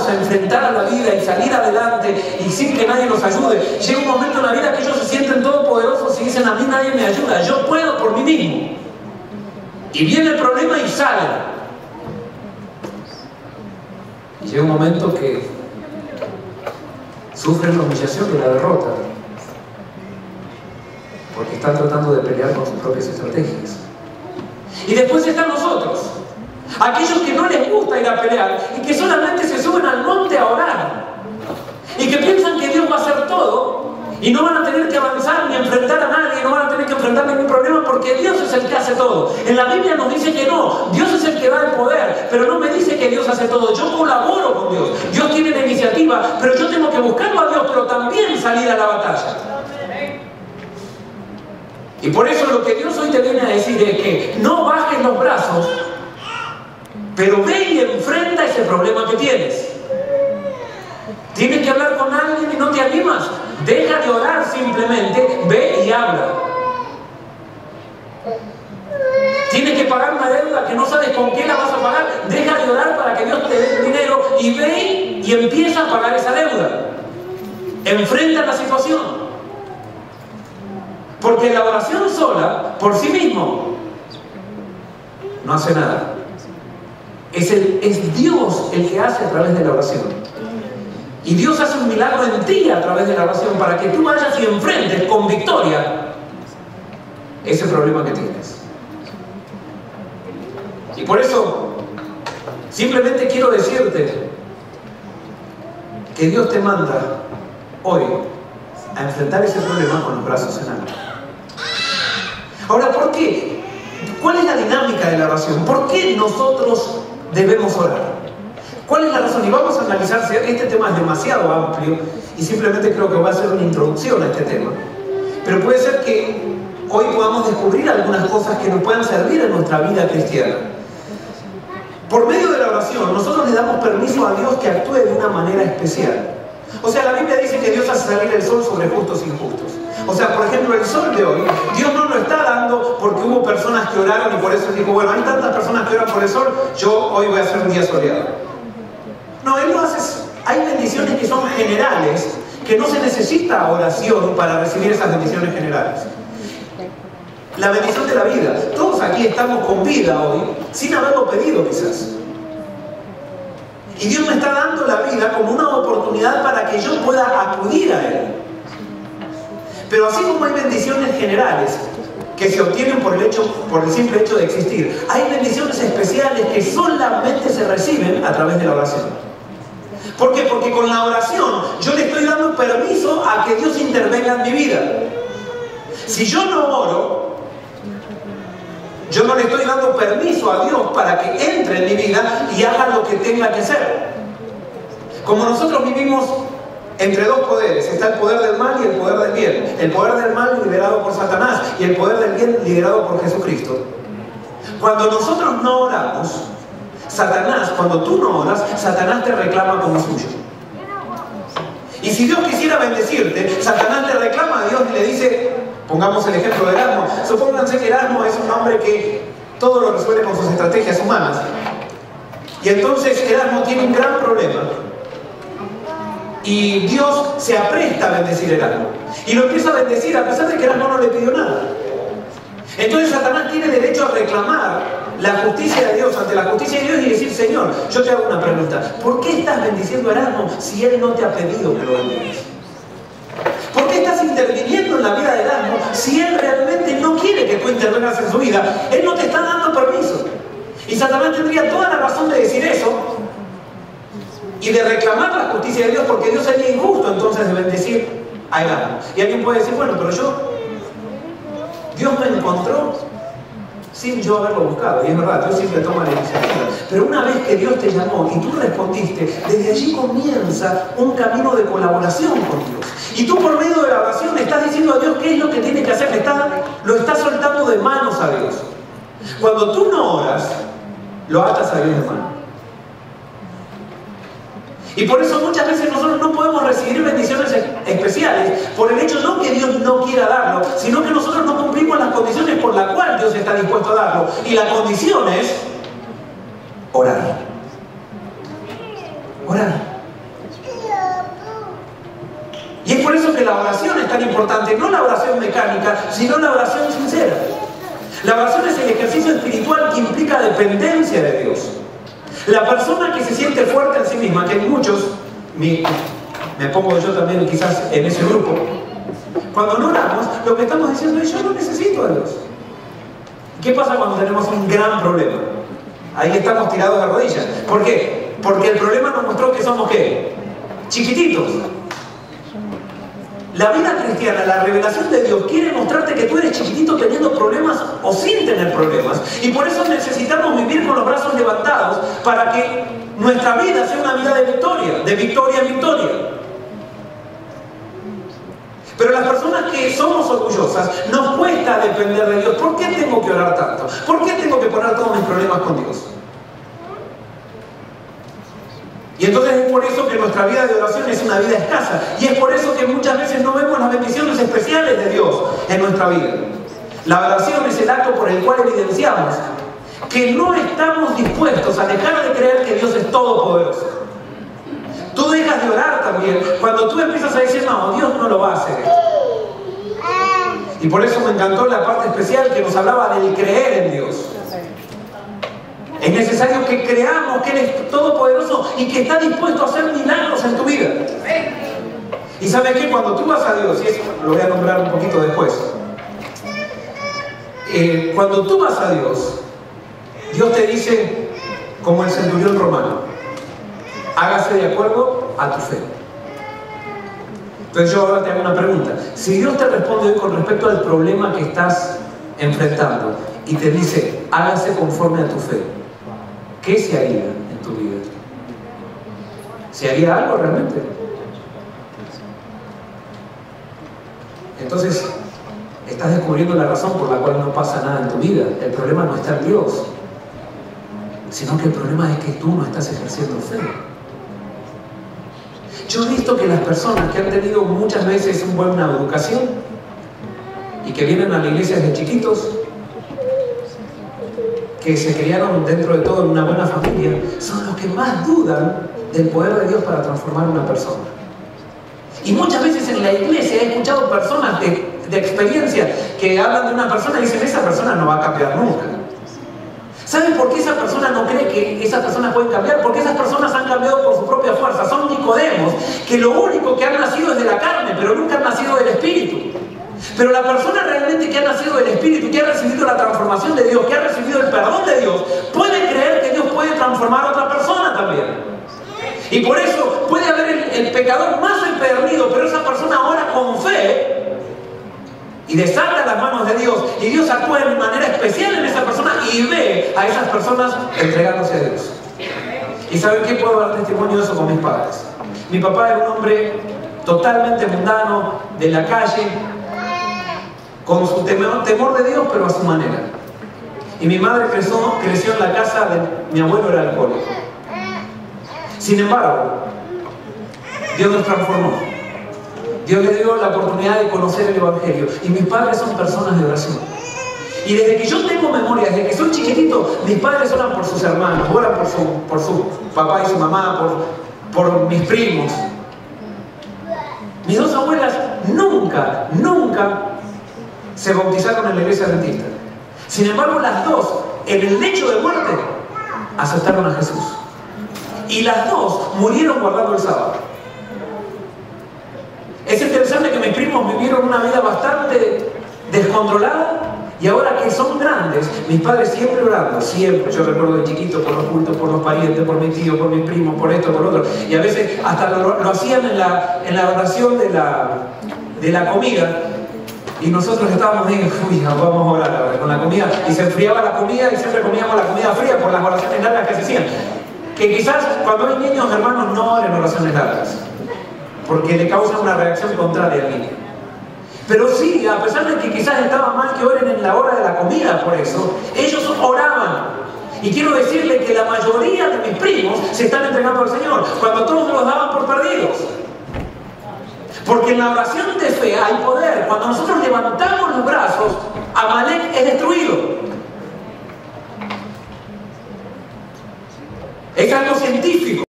a enfrentar a la vida y salir adelante y sin que nadie nos ayude. Llega un momento en la vida que ellos se sienten todopoderosos y dicen: a mí nadie me ayuda, yo puedo por mí mismo. Y viene el problema y salen. Y llega un momento que sufren la humillación y la derrota, porque están tratando de pelear con sus propias estrategias. Y después están nosotros, aquellos que no les gusta ir a pelear y que solamente se suben al monte a orar y que piensan que Dios va a hacer todo y no van a tener que avanzar ni enfrentar a nadie, no van a tener que enfrentar ningún problema porque Dios es el que hace todo. En la Biblia nos dice que no, Dios es el que da el poder, pero no me dice que Dios hace todo. Yo colaboro con Dios, Dios tiene la iniciativa, pero yo tengo que buscarlo a Dios, pero también salir a la batalla. Y por eso lo que Dios hoy te viene a decir es que no bajes los brazos, pero ve y enfrenta ese problema que tienes. Tienes que hablar con alguien y no te animas. Deja de orar simplemente, ve y habla. Tienes que pagar una deuda que no sabes con qué la vas a pagar. Deja de orar para que Dios te dé el dinero y ve y empieza a pagar esa deuda. Enfrenta la situación. Porque la oración sola, por sí mismo, no hace nada. Es Dios el que hace a través de la oración. Y Dios hace un milagro en ti a través de la oración para que tú vayas y enfrentes con victoria ese problema que tienes. Y por eso, simplemente quiero decirte que Dios te manda hoy a enfrentar ese problema con los brazos en alto. Ahora, ¿por qué? ¿Cuál es la dinámica de la oración? ¿Por qué nosotros debemos orar? ¿Cuál es la razón? Y vamos a analizar, este tema es demasiado amplio y simplemente creo que va a ser una introducción a este tema. Pero puede ser que hoy podamos descubrir algunas cosas que nos puedan servir en nuestra vida cristiana. Por medio de la oración, nosotros le damos permiso a Dios que actúe de una manera especial. O sea, la Biblia dice que Dios hace salir el sol sobre justos e injustos. O sea, por ejemplo, el sol de hoy, Dios no lo está dando porque hubo personas que oraron y por eso dijo: bueno, hay tantas personas que oran por el sol, yo hoy voy a hacer un día soleado. No, Él lo hace. Hay bendiciones que son generales, que no se necesita oración para recibir esas bendiciones generales. La bendición de la vida. Todos aquí estamos con vida hoy, sin haberlo pedido quizás. Y Dios me está dando la vida como una oportunidad para que yo pueda acudir a Él. Pero así como hay bendiciones generales que se obtienen por el simple hecho de existir, hay bendiciones especiales que solamente se reciben a través de la oración. ¿Por qué? Porque con la oración yo le estoy dando permiso a que Dios intervenga en mi vida. Si yo no oro, yo no le estoy dando permiso a Dios para que entre en mi vida y haga lo que tenga que hacer. Como nosotros vivimos entre dos poderes, está el poder del mal y el poder del bien. El poder del mal liderado por Satanás y el poder del bien liderado por Jesucristo. Cuando nosotros no oramos, cuando tú no oras, Satanás te reclama como suyo. Y si Dios quisiera bendecirte, Satanás le reclama a Dios y le dice, pongamos el ejemplo de Erasmo. Supónganse que Erasmo es un hombre que todo lo resuelve con sus estrategias humanas. Y entonces Erasmo tiene un gran problema. Y Dios se apresta a bendecir a Erasmo. Y lo empieza a bendecir a pesar de que Erasmo no le pidió nada. Entonces Satanás tiene derecho a reclamar la justicia de Dios ante la justicia de Dios y decir: Señor, yo te hago una pregunta. ¿Por qué estás bendiciendo a Erasmo si él no te ha pedido que lo bendigas? ¿Por qué estás interviniendo en la vida de Erasmo si él realmente no quiere que tú intervengas en su vida? Él no te está dando permiso. Y Satanás tendría toda la razón de decir eso y de reclamar la justicia de Dios, porque Dios sería injusto entonces de bendecir a Erasmo. Y alguien puede decir: bueno, pero Dios me encontró sin yo haberlo buscado. Y es verdad, Dios siempre toma la iniciativa. Pero una vez que Dios te llamó y tú respondiste, desde allí comienza un camino de colaboración con Dios. Y tú, por medio de la oración, le estás diciendo a Dios qué es lo que tiene que hacer. Lo estás soltando de manos a Dios. Cuando tú no oras, lo atas a Dios de mano. Y por eso muchas veces nosotros no podemos recibir bendiciones especiales por el hecho no que Dios no quiera darlo, sino que nosotros no cumplimos las condiciones por las cuales Dios está dispuesto a darlo. Y la condición es orar. Orar. Y es por eso que la oración es tan importante, no la oración mecánica, sino la oración sincera. La oración es el ejercicio espiritual que implica dependencia de Dios. La persona que se siente fuerte en sí misma, que muchos, me pongo yo también quizás en ese grupo, cuando no oramos, lo que estamos diciendo es: yo no necesito a Dios. ¿Qué pasa cuando tenemos un gran problema? Ahí estamos tirados de rodillas. ¿Por qué? Porque el problema nos mostró que somos ¿qué? Chiquititos. La vida cristiana, la revelación de Dios, quiere mostrarte que tú eres chiquitito teniendo problemas o sin tener problemas. Y por eso necesitamos vivir con los brazos levantados para que nuestra vida sea una vida de victoria en victoria. Pero las personas que somos orgullosas, nos cuesta depender de Dios. ¿Por qué tengo que orar tanto? ¿Por qué tengo que poner todos mis problemas con Dios? Y entonces es por eso que nuestra vida de oración es una vida escasa. Y es por eso que muchas veces no vemos las bendiciones especiales de Dios en nuestra vida. La oración es el acto por el cual evidenciamos que no estamos dispuestos a dejar de creer que Dios es todopoderoso. Tú dejas de orar también cuando tú empiezas a decir: no, Dios no lo va a hacer. Y por eso me encantó la parte especial que nos hablaba del creer en Dios. Es necesario que creamos que Él es todopoderoso y que está dispuesto a hacer milagros en tu vida. Y ¿sabes qué? Cuando tú vas a Dios, y eso lo voy a nombrar un poquito después, cuando tú vas a Dios, Dios te dice, como el centurión romano: hágase de acuerdo a tu fe. Entonces yo ahora te hago una pregunta. Si Dios te responde hoy con respecto al problema que estás enfrentando y te dice: hágase conforme a tu fe, ¿qué se haría en tu vida? ¿Se haría algo realmente? Entonces, estás descubriendo la razón por la cual no pasa nada en tu vida. El problema no está en Dios, sino que el problema es que tú no estás ejerciendo fe. Yo he visto que las personas que han tenido muchas veces una buena educación y que vienen a la iglesia desde chiquitos, que se criaron dentro de todo en una buena familia, son los que más dudan del poder de Dios para transformar a una persona. Y muchas veces en la iglesia he escuchado personas de experiencia que hablan de una persona y dicen: esa persona no va a cambiar nunca. ¿Saben por qué esa persona no cree que esa persona puede cambiar? Porque esas personas han cambiado por su propia fuerza. Son Nicodemos, que lo único que han nacido es de la carne, pero nunca han nacido del Espíritu. Pero la persona realmente que ha nacido del Espíritu, que ha recibido la transformación de Dios, que ha recibido el perdón de Dios, puede creer que Dios puede transformar a otra persona también. Y por eso puede haber el pecador más empedernido, pero esa persona ora con fe y desata las manos de Dios, y Dios actúa de manera especial en esa persona y ve a esas personas entregándose a Dios. ¿Y saben qué? Puedo dar testimonio de eso con mis padres. Mi papá era un hombre totalmente mundano, de la calle, con su temor de Dios, pero a su manera. Y mi madre creció en la casa de mi abuelo, era alcohólico. Sin embargo, Dios nos transformó. Dios le dio la oportunidad de conocer el Evangelio. Y mis padres son personas de oración. Y desde que yo tengo memoria, desde que soy chiquitito, mis padres oran por sus hermanos, oran por su papá y su mamá, por mis primos. Mis dos abuelas nunca se bautizaron en la iglesia adventista. Sin embargo, las dos, en el lecho de muerte, aceptaron a Jesús. Y las dos murieron guardando el sábado. Es interesante que mis primos vivieron una vida bastante descontrolada, y ahora que son grandes, mis padres siempre orando, siempre. Yo recuerdo de chiquito por los cultos, por los parientes, por mis tíos, por mis primos, por esto, por lo otro. Y a veces hasta lo hacían en la oración de la comida. Y nosotros estábamos bien, vamos a orar ahora con la comida. Y se enfriaba la comida y siempre comíamos la comida fría por las oraciones largas que se hacían. Que quizás cuando hay niños, hermanos, no oren oraciones largas, porque le causan una reacción contraria al niño. Pero sí, a pesar de que quizás estaba mal que oren en la hora de la comida, por eso, ellos oraban. Y quiero decirle que la mayoría de mis primos se están entregando al Señor, cuando todos los daban por perdidos. Porque en la oración de fe hay poder. Cuando nosotros levantamos los brazos, Amalek es destruido. Es algo científico.